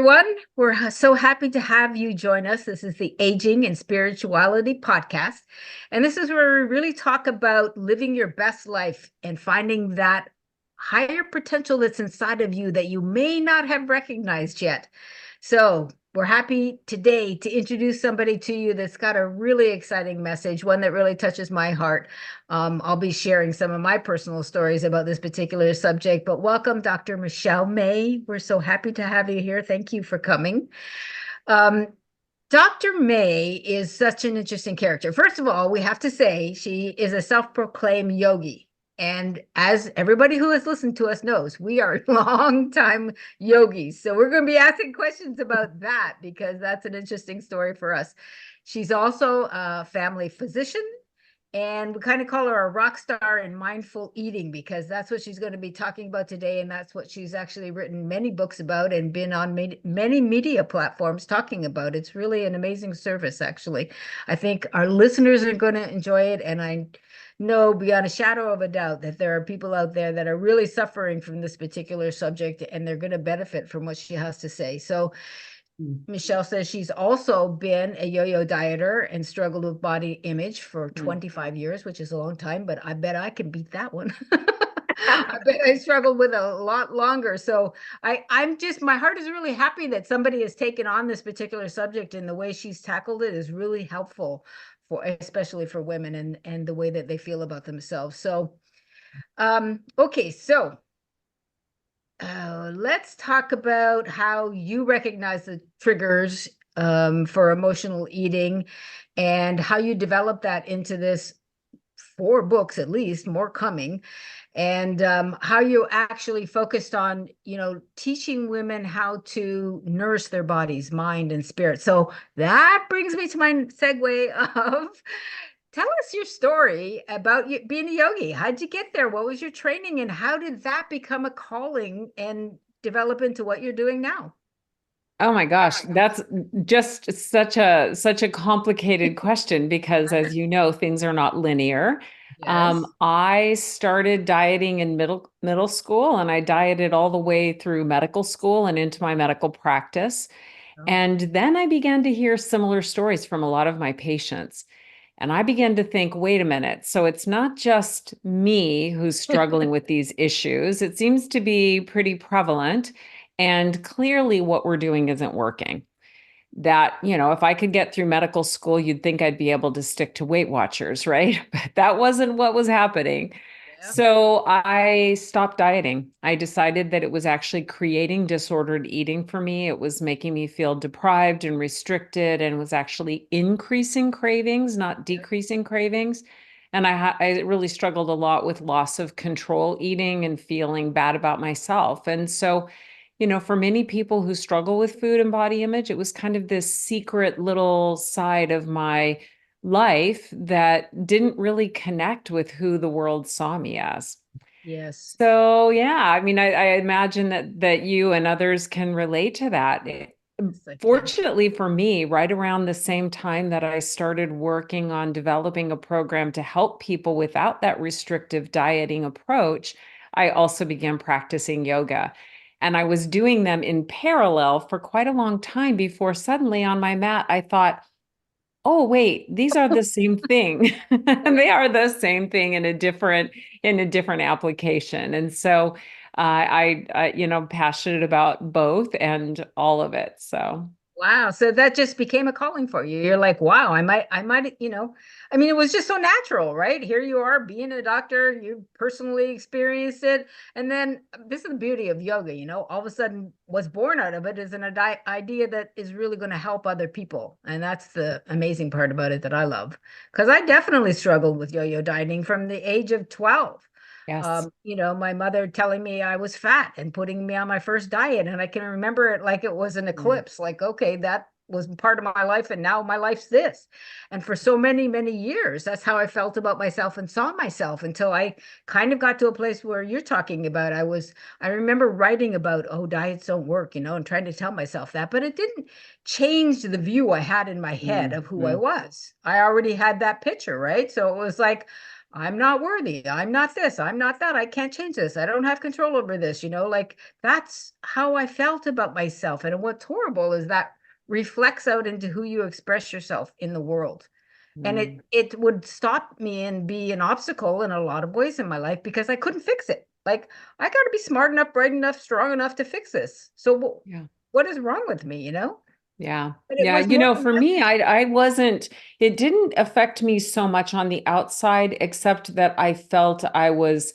everyone. We're so happy to have you join us. This is the Aging and Spirituality podcast. And this is where we really talk about living your best life and finding that higher potential that's inside of you that you may not have recognized yet. So, we're happy today to introduce somebody to you that's got a really exciting message, one that really touches my heart. I'll be sharing some of my personal stories about this particular subject, but welcome, Dr. Michelle May. We're so happy to have you here. Thank you for coming. Um, Dr. May is such an interesting character. First of all, we have to say she is a self-proclaimed yogi. And as everybody who has listened to us knows, we are long-time yogis. So we're going to be asking questions about that because that's an interesting story for us. She's also a family physician, and we kind of call her a rock star in mindful eating because that's what she's going to be talking about today. And that's what she's actually written many books about and been on many media platforms talking about. It's really an amazing service, actually. I think our listeners are going to enjoy it. And I know beyond a shadow of a doubt that there are people out there that are really suffering from this particular subject and they're going to benefit from what she has to say. So Michelle says she's also been a yo-yo dieter and struggled with body image for 25 years, which is a long time, but I bet I can beat that one. I bet I struggled with a lot longer. So I'm just, my heart is really happy that somebody has taken on this particular subject, and the way she's tackled it is really helpful for, especially for women and the way that they feel about themselves. So, okay, so let's talk about how you recognize the triggers for emotional eating and how you develop that into this 4 books, at least, more coming, and how you actually focused on, teaching women how to nourish their bodies, mind, and spirit. So that brings me to my segue of tell us your story about you being a yogi. How'd you get there? What was your training, and how did that become a calling and develop into what you're doing now? Oh my gosh, that's just such a complicated question because, as you know, things are not linear. Yes. I started dieting in middle school, and I dieted all the way through medical school and into my medical practice. Oh. And then I began to hear similar stories from a lot of my patients. And I began to think, wait a minute. So it's not just me who's struggling with these issues. It seems to be pretty prevalent. And clearly, what we're doing isn't working. If I could get through medical school, you'd think I'd be able to stick to Weight Watchers, right? But that wasn't what was happening. Yeah. So I stopped dieting. I decided that it was actually creating disordered eating for me. It was making me feel deprived and restricted and was actually increasing cravings, not decreasing cravings. And I really struggled a lot with loss of control eating and feeling bad about myself. And so, for many people who struggle with food and body image, it was kind of this secret little side of my life that didn't really connect with who the world saw me as. Yes. So yeah, I mean, I imagine that you and others can relate to that. Yes, I can. Fortunately for me, right around the same time that I started working on developing a program to help people without that restrictive dieting approach, I also began practicing yoga. And I was doing them in parallel for quite a long time before suddenly on my mat, I thought, oh, wait, these are the same thing. They are the same thing in a different application. And so passionate about both and all of it. So Wow. So that just became a calling for you. You're like, wow, I might, I mean, it was just so natural, right? Here you are being a doctor, you personally experienced it. And then this is the beauty of yoga, all of a sudden what's born out of it is an idea that is really going to help other people. And that's the amazing part about it that I love. Because I definitely struggled with yo-yo dieting from the age of 12. yes. My mother telling me I was fat and putting me on my first diet. And I can remember it like it was an eclipse, like, okay, that was part of my life. And now my life's this. And for so many, many years, that's how I felt about myself and saw myself until I kind of got to a place where you're talking about. I remember writing about, oh, diets don't work, and trying to tell myself that, but it didn't change the view I had in my head of who I Mhm. was. I already had that picture, right? So it was like, I'm not worthy. I'm not this. I'm not that. I can't change this. I don't have control over this. Like that's how I felt about myself. And what's horrible is that reflects out into who you express yourself in the world. And Mm, it would stop me and be an obstacle in a lot of ways in my life because I couldn't fix it. Like I got to be smart enough, bright enough, strong enough to fix this. So yeah. what is wrong with me? Yeah. But it Yeah. was more than For that. me, I wasn't, it didn't affect me so much on the outside, except that I felt I was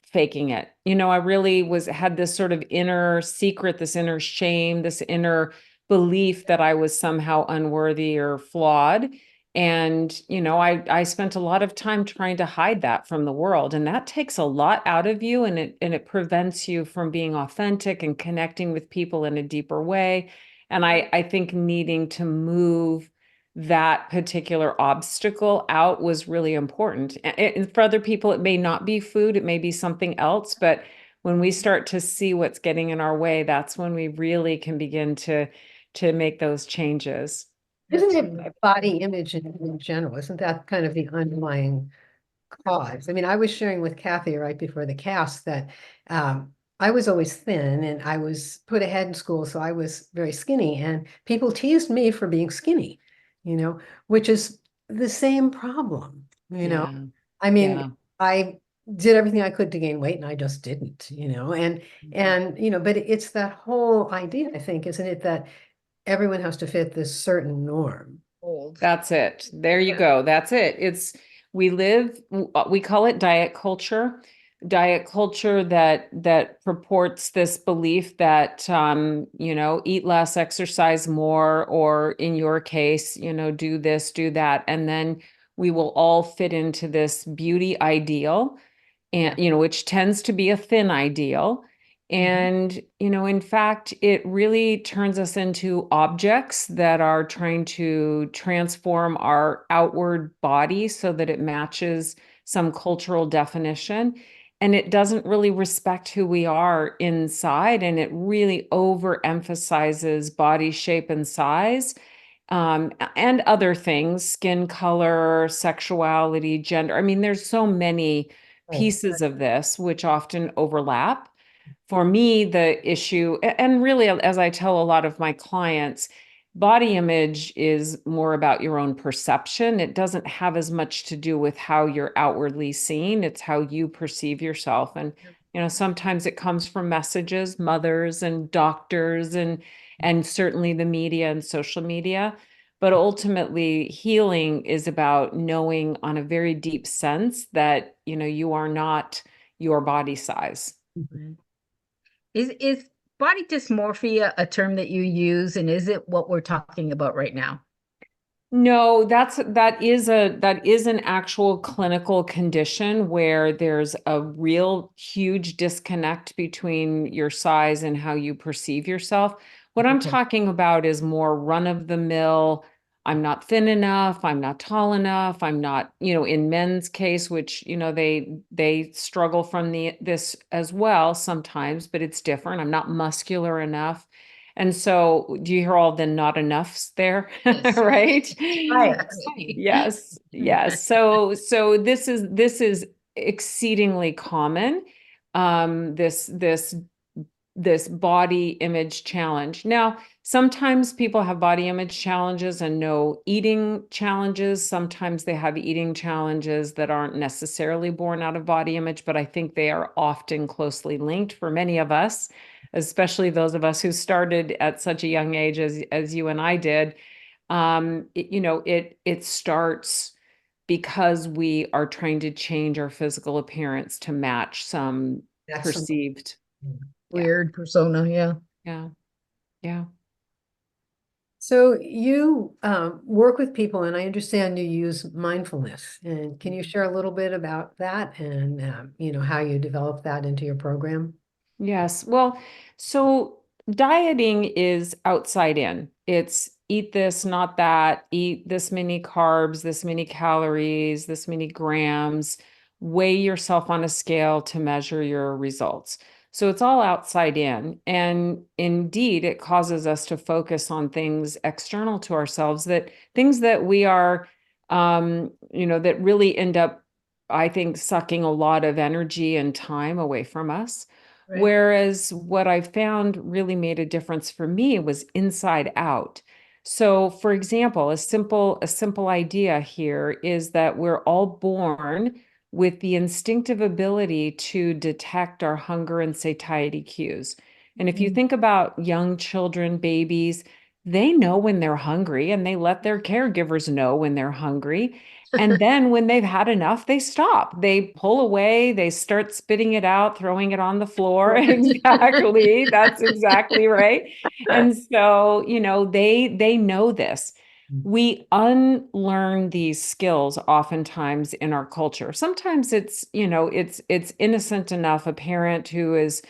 faking it. I really had this sort of inner secret, this inner shame, this inner belief that I was somehow unworthy or flawed. And, I spent a lot of time trying to hide that from the world. And that takes a lot out of you, and it prevents you from being authentic and connecting with people in a deeper way. And I think needing to move that particular obstacle out was really important. And for other people, it may not be food, it may be something else. But when we start to see what's getting in our way, that's when we really can begin to make those changes. Isn't Absolutely. it body image in general? Isn't that kind of the underlying cause? I mean, I was sharing with Kathy right before the cast that I was always thin and I was put ahead in school, so I was very skinny, and people teased me for being skinny, which is the same problem. Yeah, I mean, yeah. I did everything I could to gain weight and I just didn't, but it's that whole idea, I think, isn't it, that everyone has to fit this certain norm. Old. That's it. There you go. That's it. We call it diet culture. Diet culture that purports this belief that, eat less, exercise more, or in your case, do this, do that. And then we will all fit into this beauty ideal, Yeah. and which tends to be a thin ideal. And in fact, it really turns us into objects that are trying to transform our outward body so that it matches some cultural definition, and it doesn't really respect who we are inside, and it really overemphasizes body shape and size, and other things, skin color, sexuality, gender. I mean, there's so many Right. pieces of this which often overlap. For me, the issue, and really, as I tell a lot of my clients, body image is more about your own perception. It doesn't have as much to do with how you're outwardly seen. It's how you perceive yourself. And, sometimes it comes from messages, mothers and doctors, and certainly the media and social media. But ultimately, healing is about knowing on a very deep sense that, you are not your body size. Mhm. Is body dysmorphia a term that you use, and is it what we're talking about right now? No, that is an actual clinical condition where there's a real huge disconnect between your size and how you perceive yourself. What I'm Okay. talking about is more run of the mill. I'm not thin enough, I'm not tall enough, I'm not, in men's case, which, they struggle from this as well sometimes, but it's different. I'm not muscular enough. And so, do you hear all the not enoughs there? Yes. Right? Hi, actually. Yes, yes. So this is exceedingly common. This body image challenge. Now, sometimes people have body image challenges and no eating challenges. Sometimes they have eating challenges that aren't necessarily born out of body image, but I think they are often closely linked for many of us, especially those of us who started at such a young age as you and I did. It starts because we are trying to change our physical appearance to match some That's some, perceived. Yeah, Weird persona, yeah. yeah, yeah. so you work with people, and I understand you use mindfulness. And can you share a little bit about that and how you develop that into your program? Yes. Well, so dieting is outside in. It's eat this, not that, eat this many carbs, this many calories, this many grams, weigh yourself on a scale to measure your results. So it's all outside in. And indeed, it causes us to focus on things external to ourselves, that things that we are that really end up, I think, sucking a lot of energy and time away from us. Right. Whereas what I found really made a difference for me was inside out. So, for example, a simple idea here is that we're all born with the instinctive ability to detect our hunger and satiety cues. And if you Mm. think about young children, babies, they know when they're hungry and they let their caregivers know when they're hungry. And then when they've had enough, they stop. They pull away, they start spitting it out, throwing it on the floor. Exactly. That's exactly right. And so, they know this. We unlearn these skills oftentimes in our culture. Sometimes it's innocent enough. A parent who is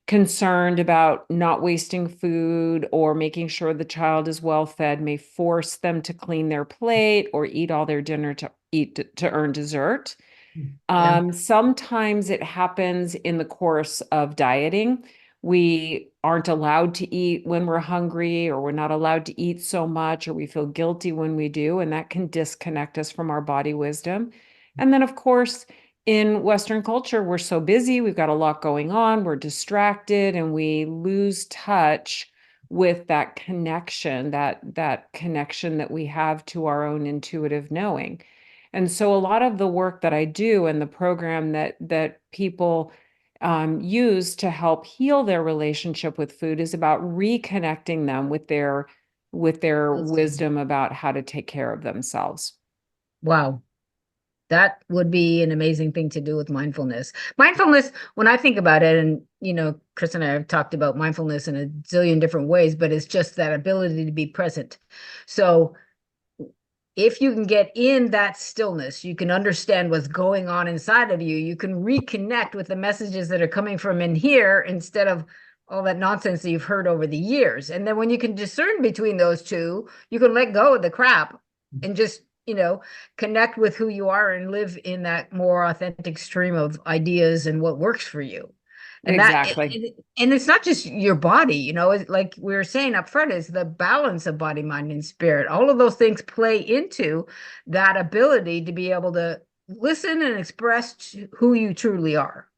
concerned about not wasting food or making sure the child is well fed may force them to clean their plate or eat all their dinner to earn dessert. Yeah. Sometimes it happens in the course of dieting. We aren't allowed to eat when we're hungry, or we're not allowed to eat so much, or we feel guilty when we do, and that can disconnect us from our body wisdom. And then, of course, in Western culture, we're so busy, we've got a lot going on, we're distracted, and we lose touch with that connection, that connection that we have to our own intuitive knowing. And so a lot of the work that I do and the program that people use to help heal their relationship with food is about reconnecting them with their Wisdom. wisdom about how to take care of themselves. Wow. That would be an amazing thing to do with mindfulness. Mindfulness, when I think about it, and Chris and I have talked about mindfulness in a zillion different ways, but it's just that ability to be present. So if you can get in that stillness, you can understand what's going on inside of you. You can reconnect with the messages that are coming from in here instead of all that nonsense that you've heard over the years. And then when you can discern between those two, you can let go of the crap and just, connect with who you are and live in that more authentic stream of ideas and what works for you. Exactly. And it's not just your body, like we were saying up front, is the balance of body, mind, and spirit. All of those things play into that ability to be able to listen and express who you truly are.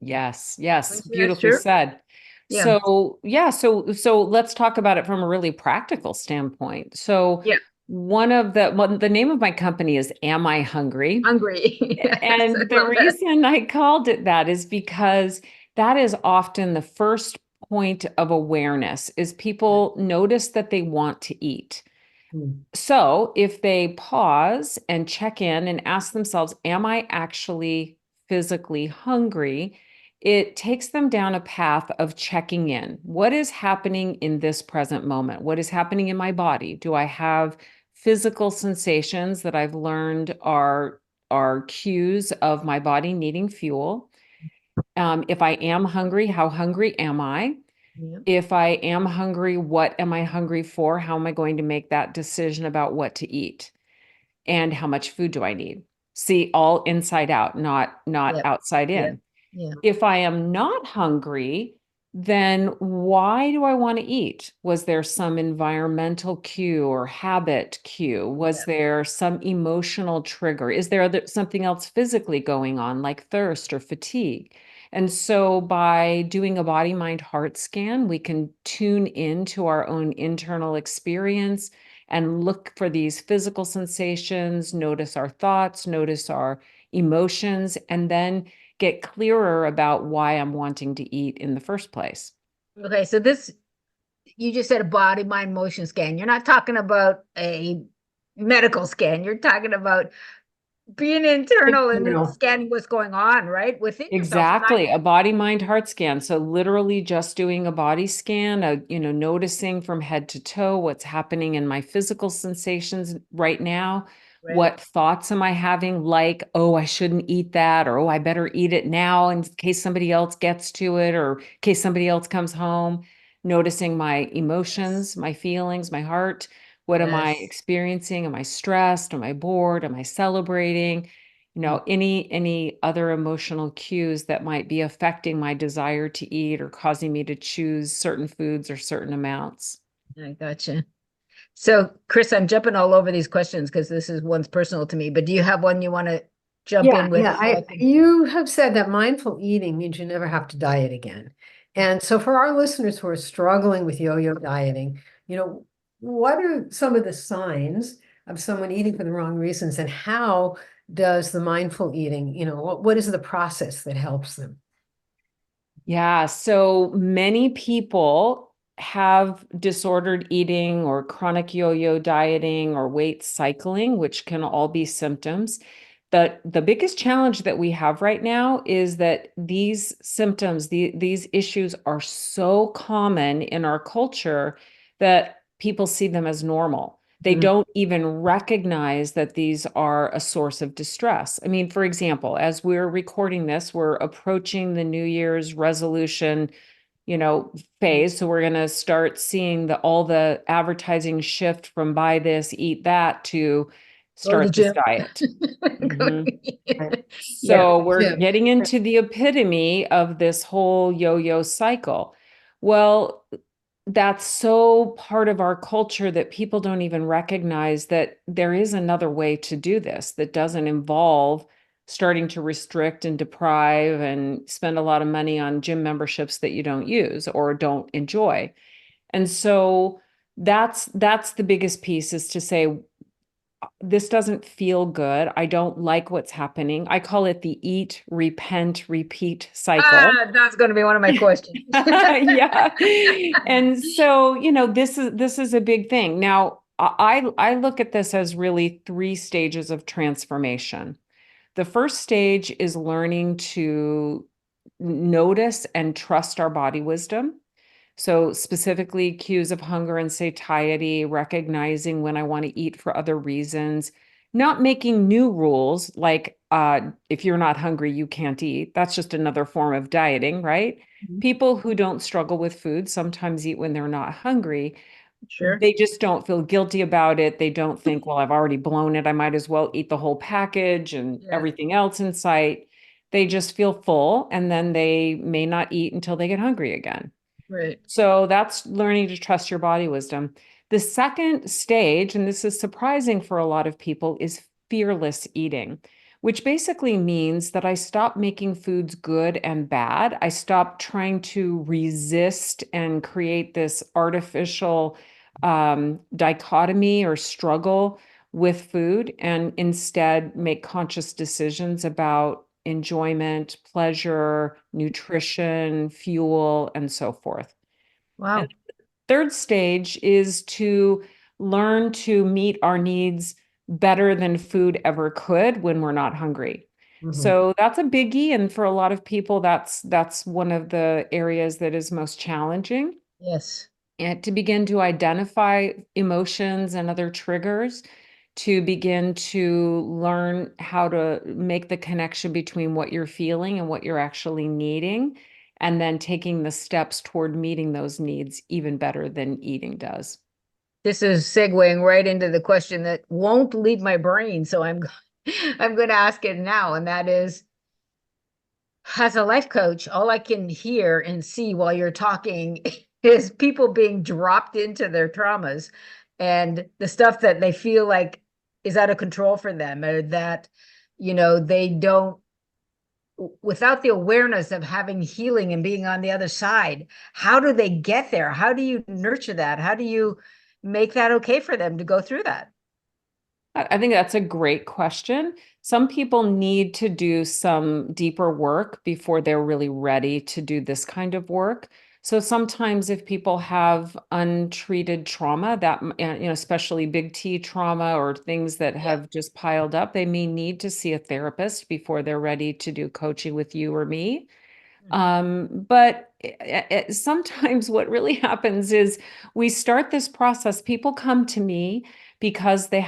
Yes, yes, That's beautifully true. said. Yeah. So, yeah, so let's talk about it from a really practical standpoint. So, Yeah. the name of my company is Am I Hungry? Hungry. Yes. I And the love that. reason I called it that is because that is often the first point of awareness is people notice that they want to eat. Mm. So if they pause and check in and ask themselves, am I actually physically hungry? It takes them down a path of checking in. What is happening in this present moment? What is happening in my body? Do I have physical sensations that I've learned are cues of my body needing fuel? If I am hungry, how hungry am I? Yeah. If I am hungry, what am I hungry for? How am I going to make that decision about what to eat? And how much food do I need? See, all inside out, not Yeah. outside Yeah. in. Yeah. If I am not hungry, then why do I want to eat? Was there some environmental cue or habit cue? Was Yeah. there some emotional trigger? Is there something else physically going on, like thirst or fatigue? And so by doing a body, mind, heart scan, we can tune into our own internal experience and look for these physical sensations, notice our thoughts, notice our emotions, and then get clearer about why I'm wanting to eat in the first place. Okay. So you just said a body, mind, motion scan. You're not talking about a medical scan. You're talking about being internal and then Internal. scanning what's going on, right? Within yourself. Exactly. A body, mind, heart scan. So literally just doing a body scan, noticing from head to toe what's happening in my physical sensations right now. Right. What thoughts am I having? Like, oh, I shouldn't eat that, or oh, I better eat it now in case somebody else gets to it, or in case somebody else comes home. Noticing my Yes. emotions, my feelings, my heart. What am I Yes. experiencing? Am I stressed? Am I bored? Am I celebrating? Mm. Any other emotional cues that might be affecting my desire to eat or causing me to choose certain foods or certain amounts. I gotcha. So, Chris, I'm jumping all over these questions because this is one's personal to me, but do you have one you want to jump Yeah, in with? yeah. You have said that mindful eating means you never have to diet again. And so for our listeners who are struggling with yo-yo dieting, what are some of the signs of someone eating for the wrong reasons, and how does the mindful eating, what is the process that helps them? Yeah, so many people have disordered eating or chronic yo-yo dieting or weight cycling, which can all be symptoms. The biggest challenge that we have right now is that these symptoms, these issues are so common in our culture that people see them as normal. They don't even recognize that these are a source of distress. I mean, for example, as we're recording this, we're approaching the New Year's resolution, phase. So we're going to start seeing all the advertising shift from buy this, eat that to Go to the start this gym. diet. Go- Mhm. Yeah. So we're Yeah. getting into the epitome of this whole yo-yo cycle. Well, that's so part of our culture that people don't even recognize that there is another way to do this that doesn't involve starting to restrict and deprive and spend a lot of money on gym memberships that you don't use or don't enjoy. And so that's the biggest piece, is to say, this doesn't feel good. I don't like what's happening. I call it the eat, repent, repeat cycle. That's going to be one of my questions. Yeah. And so, this is a big thing. Now, I look at this as really three stages of transformation. The first stage is learning to notice and trust our body wisdom. So, specifically, cues of hunger and satiety, recognizing when I want to eat for other reasons, not making new rules like if you're not hungry, you can't eat. That's just another form of dieting, right? Mhm. People who don't struggle with food sometimes eat when they're not hungry. Sure. They just don't feel guilty about it. They don't think, well, I've already blown it. I might as well eat the whole package and Yes. everything else in sight. They just feel full, and then they may not eat until they get hungry again. Right. So that's learning to trust your body wisdom. The second stage, and this is surprising for a lot of people, is fearless eating, which basically means that I stop making foods good and bad. I stop trying to resist and create this artificial dichotomy or struggle with food, and instead make conscious decisions about enjoyment, pleasure, nutrition, fuel, and so forth. And Wow. third stage is to learn to meet our needs better than food ever could when we're not hungry. Mhm. So that's a biggie, and for a lot of people, that's one of the areas that is most challenging. Yes. And to begin to identify emotions and other triggers, to begin to learn how to make the connection between what you're feeling and what you're actually needing, and then taking the steps toward meeting those needs even better than eating does. This is segueing right into the question that won't leave my brain, so I'm going to ask it now, and that is, as a life coach, all I can hear and see while you're talking is people being dropped into their traumas and the stuff that they feel like is out of control for them, or that, they don't, without the awareness of having healing and being on the other side. How do they get there? How do you nurture that? How do you make that okay for them to go through that? I think that's a great question. Some people need to do some deeper work before they're really ready to do this kind of work. So sometimes if people have untreated trauma, especially big T trauma or things that Yeah. have just piled up, they may need to see a therapist before they're ready to do coaching with you or me. But sometimes what really happens is we start this process. People come to me because they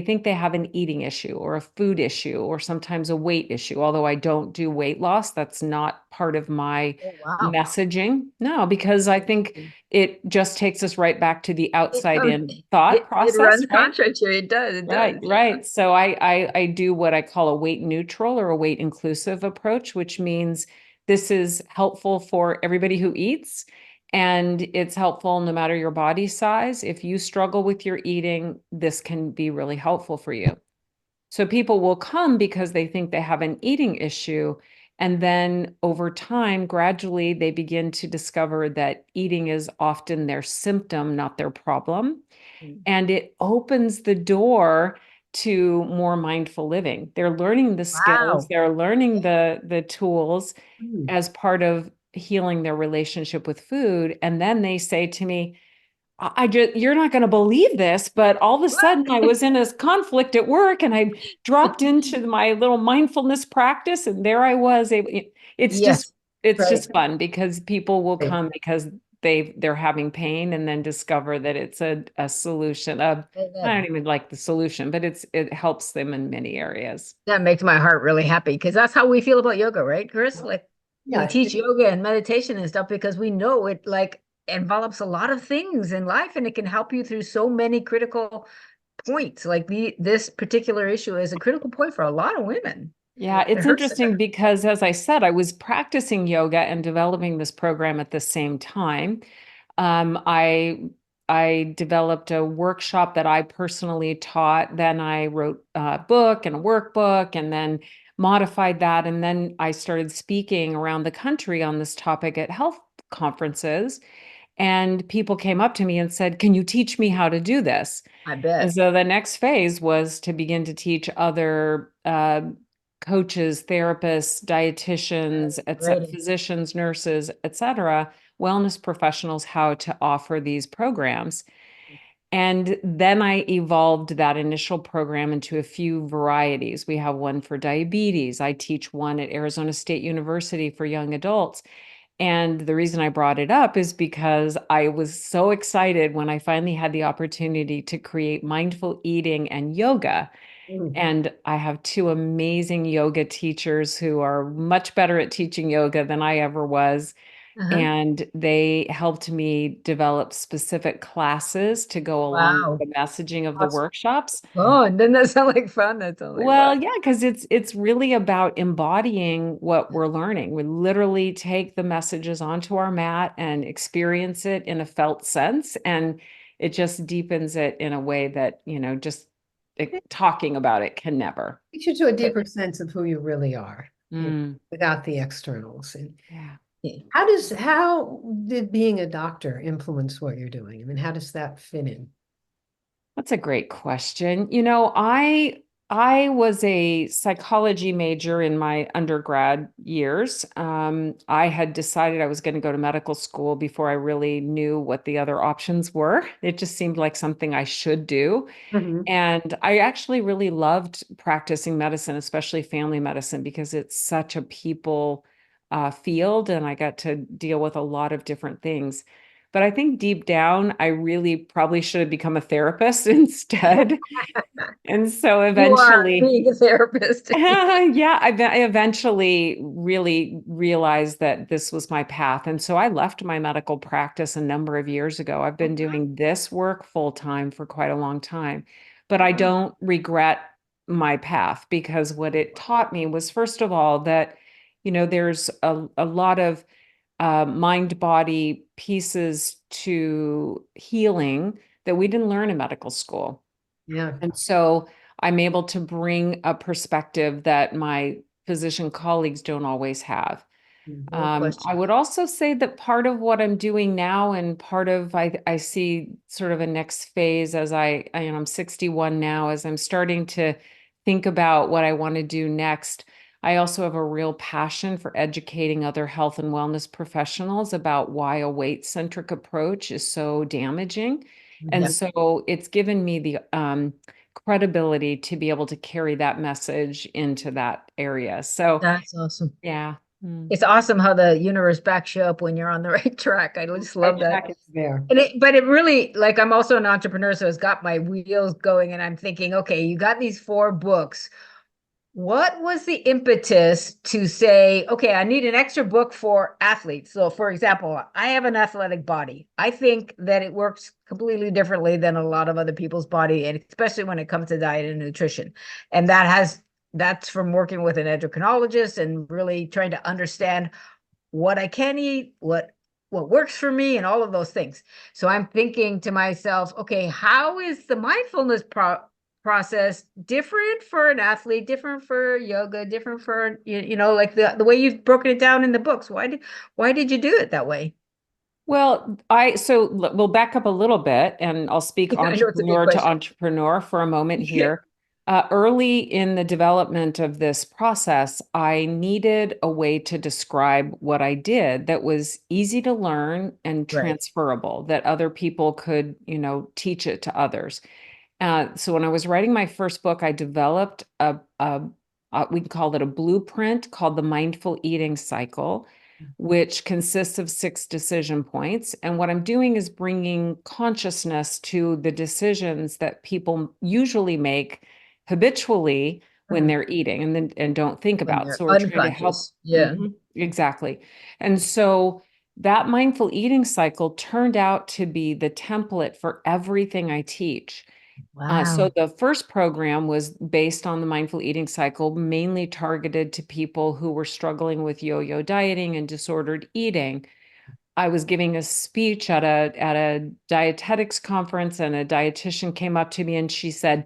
think they have an eating issue or a food issue or sometimes a weight issue. Although I don't do weight loss, that's not part of my Oh, wow. messaging. No, because I think it just takes us right back to the It, outside um, in thought it process, runs right? contrary to it. Does. It does. Right, right. So I do what I call a weight neutral or a weight inclusive approach, which means this is helpful for everybody who eats. And it's helpful no matter your body size. If you struggle with your eating, this can be really helpful for you. So people will come because they think they have an eating issue. And then over time, gradually, they begin to discover that eating is often their symptom, not their problem. And it opens the door to more mindful living. They're learning the skills, Wow. they're learning the tools Mm. as part of healing their relationship with food. And then they say to me, I just, you're not going to believe this, but all of a sudden I was in a conflict at work and I dropped into my little mindfulness practice and there I was. It's just, Yes, it's Right. just fun because people will Right. come because they're having pain and then discover that it's a solution. I don't even like the solution, but it helps them in many areas. that makes my heart really happy because that's how we feel about yoga, right, Chris? Like we Yeah. teach yoga and meditation and stuff because we know it like envelops a lot of things in life and it can help you through so many critical points. Like this particular issue is a critical point for a lot of women. Yeah, It it's hurts. interesting because, as I said, I was practicing yoga and developing this program at the same time. Um, I I developed a workshop that I personally taught. Then I wrote a book and a workbook, and then modified that. And then I started speaking around the country on this topic at health conferences. And people came up to me and said, "Can you teach me how to do this?" I And bet. so the next phase was to begin to teach other coaches, therapists, dietitians, etc., Great. physicians, nurses, etc., wellness professionals how to offer these programs. And then I evolved that initial program into a few varieties. We have one for diabetes. I teach one at Arizona State University for young adults. And the reason I brought it up is because I was so excited when I finally had the opportunity to create mindful eating and yoga. Mm. And I have two amazing yoga teachers who are much better at teaching yoga than I ever was. Uh-huh. And they helped me develop specific classes to go along with Wow. the messaging of the Awesome. workshops. Oh, and doesn't that sound like fun? That sounds like Well, fun. yeah, because it's really about embodying what we're learning. We literally take the messages onto our mat and experience it in a felt sense, and it just deepens it in a way that, just talking about it can never. Takes you to a deeper sense of who you really are, Mm, without the externals. And yeah. Yeah. how did being a doctor influence what you're doing? I mean, how does that fit in? That's a great question. I was a psychology major in my undergrad years. I had decided I was going to go to medical school before I really knew what the other options were. It just seemed like something I should do. Mhm. And I actually really loved practicing medicine, especially family medicine, because it's such a people field and I got to deal with a lot of different things. But I think deep down, I really probably should have become a therapist instead. And so You are eventually, being a therapist. yeah, I eventually really realized that this was my path. And so I left my medical practice a number of years ago. I've been doing this work full time for quite a long time, but I Wow. don't regret my path because what it taught me was, first of all, that, there's a lot of mind body pieces to healing that we didn't learn in medical school. Yeah. And so I'm able to bring a perspective that my physician colleagues don't always have. No I question. would also say that part of what I'm doing now, and part of I see sort of a next phase as I'm 61 now, as I'm starting to think about what I want to do next. I also have a real passion for educating other health and wellness professionals about why a weight-centric approach is so damaging. And Yeah, so it's given me the credibility to be able to carry that message into that area. So, that's awesome. yeah. Mm. It's awesome how the universe backs you up when you're on the right track. I just Right love that. track is there. But it really, like, I'm also an entrepreneur, so it's got my wheels going, and I'm thinking, okay, you got these four books. What was the impetus to say, okay, I need an extra book for athletes? So, for example, I have an athletic body. I think that it works completely differently than a lot of other people's body, and especially when it comes to diet and nutrition. And that's from working with an endocrinologist and really trying to understand what I can eat, what works for me and all of those things. So I'm thinking to myself, okay, how is the mindfulness process different for an athlete, different for yoga, different for, like the way you've broken it down in the books? Why did you do it that way? Well, we'll back up a little bit and I'll speak I know it's a big entrepreneur to question. entrepreneur for a moment Yeah. here. Early in the development of this process, I needed a way to describe what I did that was easy to learn and Right. transferable, that other people could, teach it to others. So when I was writing my first book, I developed we called it a blueprint called the mindful eating cycle, which consists of 6 decision points. And what I'm doing is bringing consciousness to the decisions that people usually make habitually when Mhm. they're eating and don't think When about. they're So we're trying to help. unconscious. Yeah. Exactly. And so that mindful eating cycle turned out to be the template for everything I teach. So Wow. the first program was based on the mindful eating cycle, mainly targeted to people who were struggling with yo-yo dieting and disordered eating. I was giving a speech at a dietetics conference, and a dietitian came up to me and she said,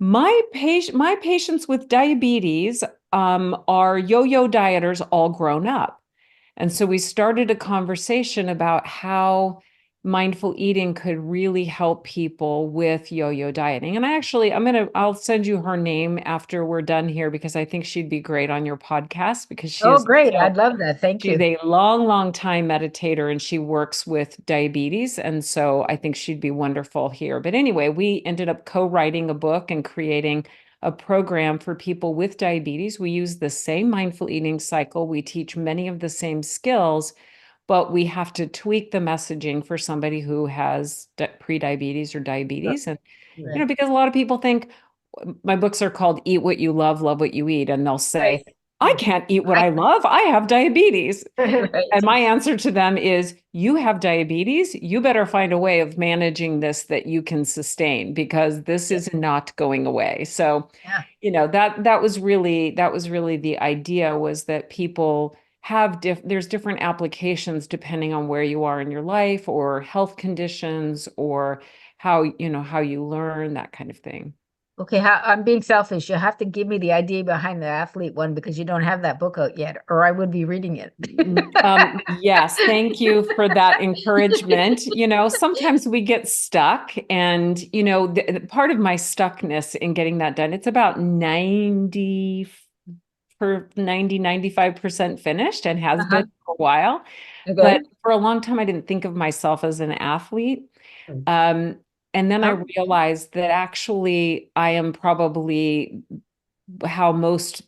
my patients with diabetes are yo-yo dieters all grown up. And so we started a conversation about how mindful eating could really help people with yo-yo dieting. And I'll send you her name after we're done here because I think she'd be great on your podcast because Oh, great. I'd love that. Thank she's you. a long, long time meditator and she works with diabetes. And so I think she'd be wonderful here. But anyway, we ended up co-writing a book and creating a program for people with diabetes. We use the same mindful eating cycle. We teach many of the same skills, but we have to tweak the messaging for somebody who has pre-diabetes or diabetes. And, Right. because a lot of people think my books are called Eat What You Love What You Eat. And they'll say, Right. I can't eat what I, I love. I have diabetes. right. And my answer to them is, you have diabetes. You better find a way of managing this that you can sustain because this Yeah. is not going away. So, Yeah. that was really the idea, was that people have there's different applications depending on where you are in your life or health conditions or how you learn, that kind of thing. Okay, I'm being selfish. You have to give me the idea behind the athlete one because you don't have that book out yet, or I would be reading it. Yes, thank you for that encouragement. Sometimes we get stuck, and part of my stuckness in getting that done, it's about 95% finished and has Uh-huh. been for a while. Okay. But for a long time, I didn't think of myself as an athlete. Um, and then I Oh, realized that actually I am probably how most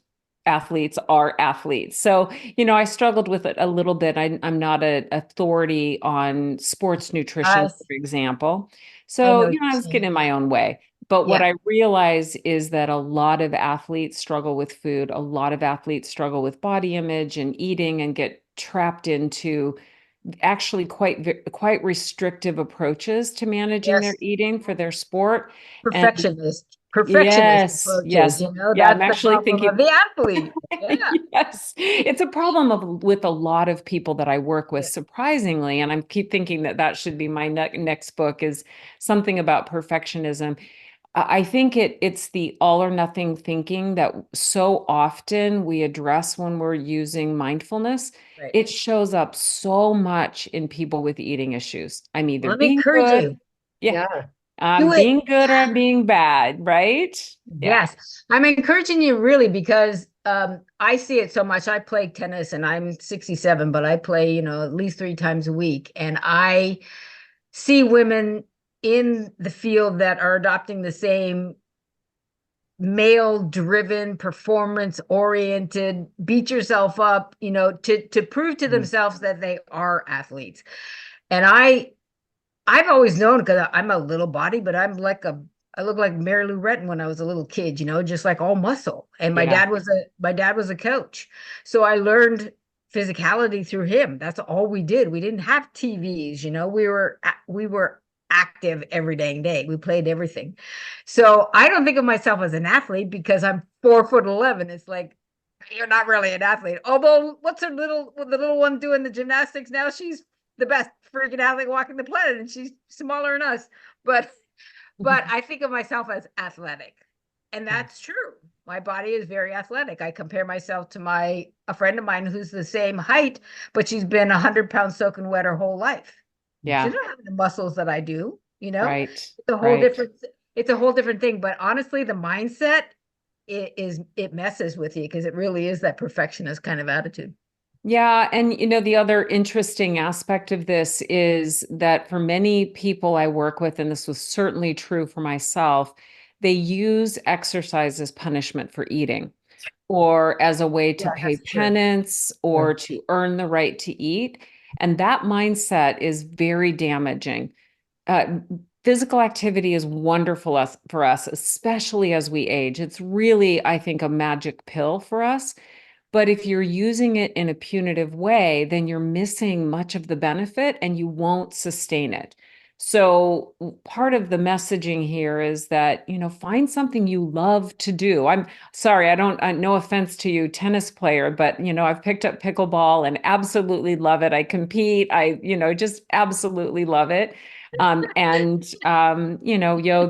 athletes are athletes. So, I struggled with it a little bit. I'm not an authority on sports nutrition, I for example. I So, know what you're I was saying. getting in my own way. But what Yeah. I realize is that a lot of athletes struggle with food. A lot of athletes struggle with body image and eating and get trapped into actually quite restrictive approaches to managing their Yes. eating for their sport. And Perfectionist yes, approaches, yes. Yeah, I'm that's the actually problem of thinking, the athlete. Yeah. yes, it's a problem with a lot of people that I work with, Yeah. surprisingly. And I keep thinking that should be my next book, is something about perfectionism. I think it's the all or nothing thinking that so often we address when we're using mindfulness. Right. It shows up so much in people with eating issues. I'm either Let me being encourage good, you. yeah, Yeah. I'm Do it. being good or I'm being bad, right? Yeah. Yes, I'm encouraging you really because I see it so much. I play tennis and I'm 67, but I play, at least 3 times a week. And I see women in the field that are adopting the same male-driven, performance-oriented, beat yourself up, to prove to Mm. themselves that they are athletes. And I've always known because I'm a little body, but I look like Mary Lou Retton when I was a little kid, just like all muscle. And my Yeah. dad was a coach. So I learned physicality through him. That's all we did. We didn't have TVs, we were active every dang day. We played everything. So I don't think of myself as an athlete because I'm 4'11". It's like you're not really an athlete. Although what's the little one doing the gymnastics now? She's the best freaking athlete walking the planet, and she's smaller than us. But I think of myself as athletic. And that's true. My body is very athletic. I compare myself to a friend of mine who's the same height, but she's been 100 pounds soaking wet her whole life. She Yeah. doesn't have the muscles that I do, Right. It's a whole different, it's a whole different thing. But honestly, the mindset it messes with you because it really is that perfectionist kind of attitude. Yeah. And, the other interesting aspect of this is that for many people I work with, and this was certainly true for myself, they use exercise as punishment for eating or as a way to Yeah, pay that's true. penance or to earn the right to eat. And that mindset is very damaging. Physical activity is wonderful for us, especially as we age. It's really, I think, a magic pill for us. But if you're using it in a punitive way, then you're missing much of the benefit and you won't sustain it. So part of the messaging here is that, find something you love to do. I'm sorry, no offense to you, tennis player, but, I've picked up pickleball and absolutely love it. I compete. Just absolutely love it. Yoga,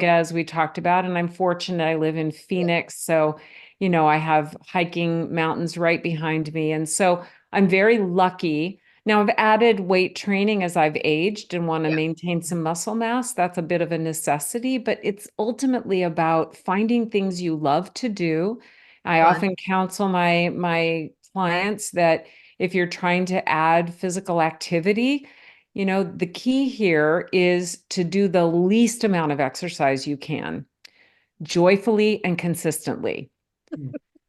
as we talked about, and I'm fortunate I live in Phoenix. So I have hiking mountains right behind me. And so I'm very lucky. Now, I've added weight training as I've aged and want to maintain some muscle mass. That's a bit of a necessity, but it's ultimately about finding things you love to do. I often counsel my clients that if you're trying to add physical activity, the key here is to do the least amount of exercise you can, joyfully and consistently.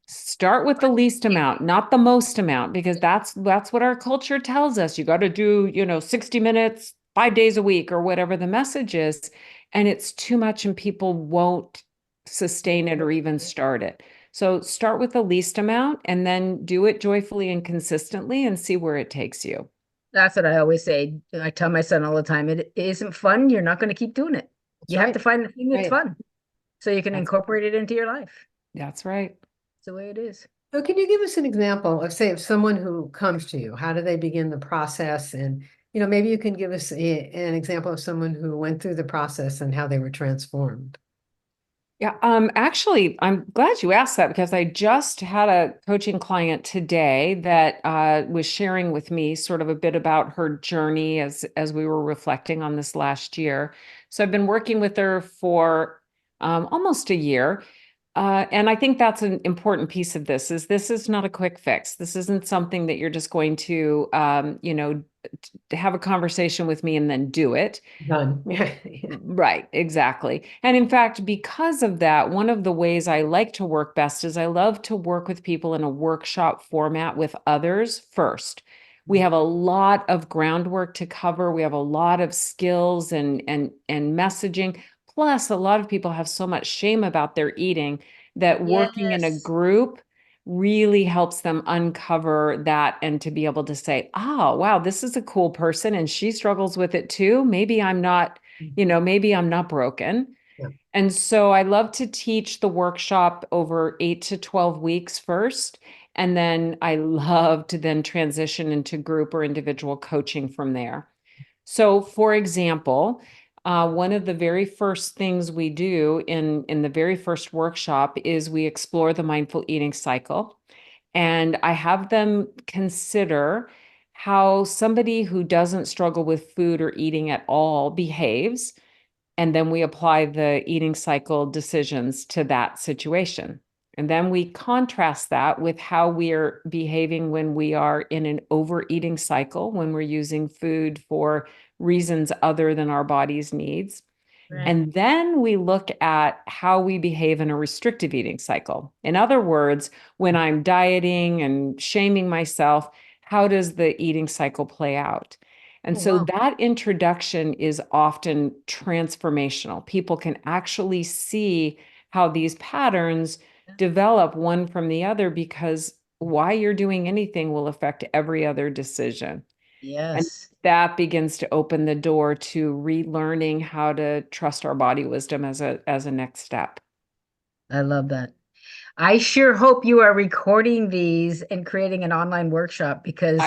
Start with the least amount, not the most amount, because that's what our culture tells us. You got to do, 60 minutes, 5 days a week, or whatever the message is. And it's too much and people won't sustain it or even start it. So start with the least amount and then do it joyfully and consistently and see where it takes you. That's what I always say. I tell my son all the time, it isn't fun. You're not going to keep doing it. You have to find the thing that's fun so you can incorporate it into your life. That's right. That's the way it is. So can you give us an example of, say, of someone who comes to you? How do they begin the process? And, maybe you can give us an example of someone who went through the process and how they were transformed. Yeah, actually, I'm glad you asked that because I just had a coaching client today that was sharing with me sort of a bit about her journey as we were reflecting on this last year. So I've been working with her for almost a year. And I think that's an important piece of this is not a quick fix. This isn't something that you're just going to, to have a conversation with me and then do it. Done. Right, exactly. And in fact, because of that, one of the ways I like to work best is I love to work with people in a workshop format with others first. We have a lot of groundwork to cover. We have a lot of skills and messaging. Plus, a lot of people have so much shame about their eating that working in a group really helps them uncover that and to be able to say, oh, wow, this is a cool person and she struggles with it too. Maybe I'm not, maybe I'm not broken. Yeah. And so I love to teach the workshop over 8 to 12 weeks first. And then I love to then transition into group or individual coaching from there. So for example, one of the very first things we do in the very first workshop is we explore the mindful eating cycle. And I have them consider how somebody who doesn't struggle with food or eating at all behaves. And then we apply the eating cycle decisions to that situation. And then we contrast that with how we are behaving when we are in an overeating cycle, when we're using food for reasons other than our body's needs. Right. And then we look at how we behave in a restrictive eating cycle. In other words, when I'm dieting and shaming myself, how does the eating cycle play out? And so that introduction is often transformational. People can actually see how these patterns develop one from the other because why you're doing anything will affect every other decision. And Yes. that begins to open the door to relearning how to trust our body wisdom as a next step. I love that. I sure hope you are recording these and creating an online workshop because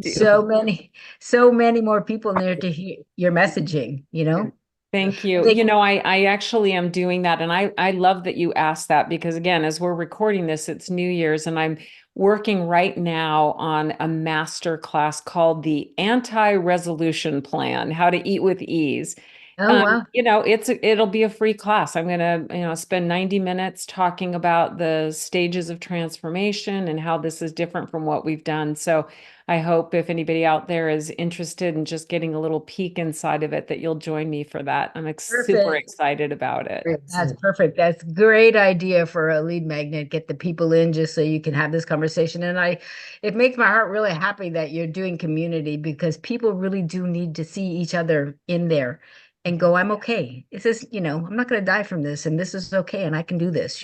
so many more people there to hear your messaging, you know? Thank you. Thank- I actually am doing that. And I love that you asked that because again, as we're recording this, it's New Year's and I'm working right now on a master class called the Anti-Resolution Plan, How to Eat with Ease. Oh, wow. It'll be a free class. I'm gonna, spend 90 minutes talking about the stages of transformation and how this is different from what we've done. So I hope if anybody out there is interested in just getting a little peek inside of it, that you'll join me for that. I'm super Perfect. excited about it. That's perfect. That's a great idea for a lead magnet. Get the people in just so you can have this conversation. And it makes my heart really happy that you're doing community because people really do need to see each other in there and go, I'm okay. It's just, I'm not going to die from this and this is okay. And I can do this.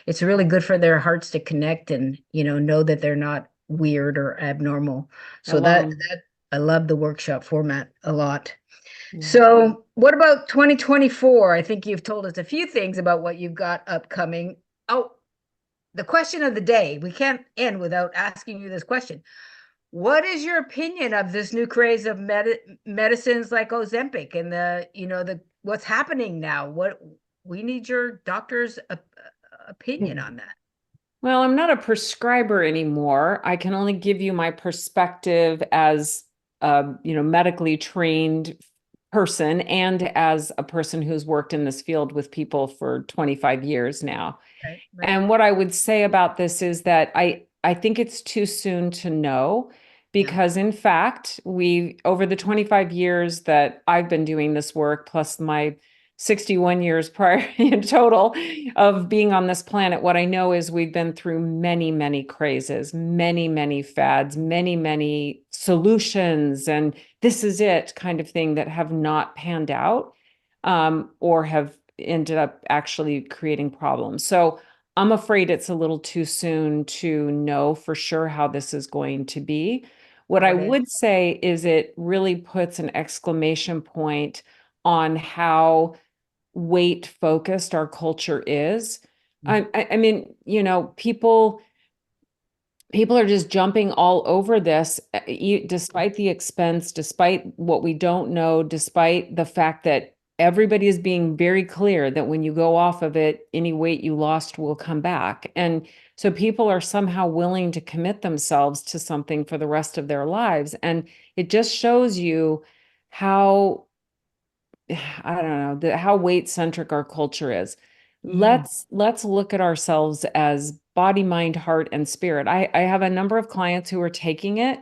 It's really good for their hearts to connect and, know that they're not weird or abnormal. So Alone. I love the workshop format a lot. Yeah. So what about 2024? I think you've told us a few things about what you've got upcoming. Oh, the question of the day. We can't end without asking you this question. What is your opinion of this new craze of medicines like Ozempic and the what's happening now? We need your doctor's opinion on that. Well, I'm not a prescriber anymore. I can only give you my perspective as a, medically trained person and as a person who's worked in this field with people for 25 years now. Right. And what I would say about this is that I think it's too soon to know because in fact, over the 25 years that I've been doing this work, plus my 61 years prior in total of being on this planet, what I know is we've been through many, many crazes, many, many fads, many, many solutions, and this is it kind of thing that have not panned out or have ended up actually creating problems. So I'm afraid it's a little too soon to know for sure how this is going to be. What I would say is it really puts an exclamation point on how weight focused our culture is. I mean, people are just jumping all over this, despite the expense, despite what we don't know, despite the fact that everybody is being very clear that when you go off of it, any weight you lost will come back. And so people are somehow willing to commit themselves to something for the rest of their lives. And it just shows you how I don't know, how weight centric our culture is. Let's look at ourselves as body, mind, heart, and spirit. I have a number of clients who are taking it,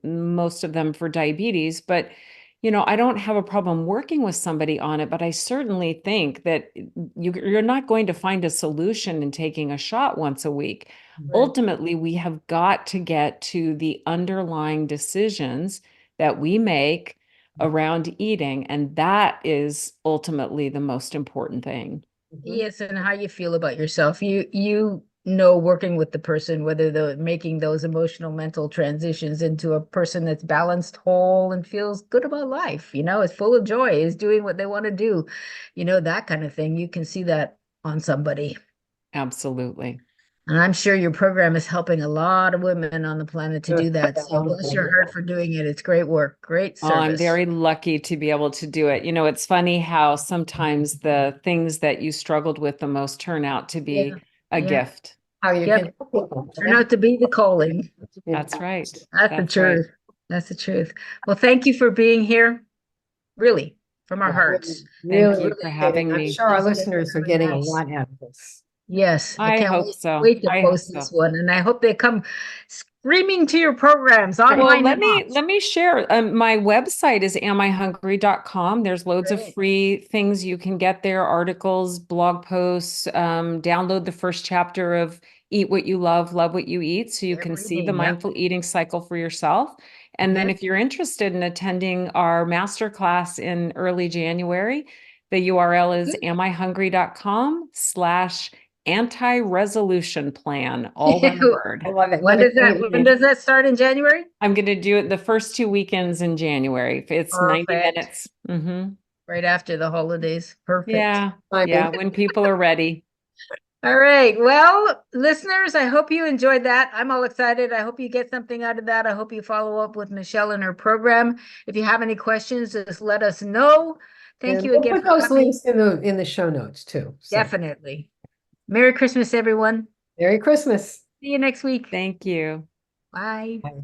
most of them for diabetes, but I don't have a problem working with somebody on it, but I certainly think that you're not going to find a solution in taking a shot once a week. Ultimately, we have got to get to the underlying decisions that we make around eating. And that is ultimately the most important thing. Yes, and how you feel about yourself. You know, working with the person, whether they're making those emotional, mental transitions into a person that's balanced, whole, and feels good about life, is full of joy, is doing what they want to do, that kind of thing. You can see that on somebody. Absolutely. And I'm sure your program is helping a lot of women on the planet to do that. So bless your heart for doing it. It's great work, great Oh, I'm service. very lucky to be able to do it. It's funny how sometimes the things that you struggled with the most turn out to be a gift. How you Yep. Turn out to be the calling. That's right. That's the truth. Right. That's the truth. Well, thank you for being here. Really, from our hearts. Thank you for having me. I'm sure our listeners are getting a lot out of this. Yes, I can't hope so. wait to post this one, and I hope they come screaming to your programs online. Well, let me share. My website is amihungry.com. There's loads of free things you can get there, articles, blog posts, download the first chapter of Eat What You Love, Love What You Eat, so you can see the mindful eating cycle for yourself. And then if you're interested in attending our masterclass in early January, the URL is amihungry.com/anti-resolution plan, all one word. When does that start in January? I'm going to do it the first 2 weekends in January. It's 90 minutes. Right after the holidays. Perfect. Yeah. Yeah. When people are ready. All right. Well, listeners, I hope you enjoyed that. I'm all excited. I hope you get something out of that. I hope you follow up with Michelle in her program. If you have any questions, just let us know. Thank And you we'll again put for those coming. links in the show notes too. So Definitely. Merry Christmas, everyone. Merry Christmas. See you next week. Thank you. Bye. Bye.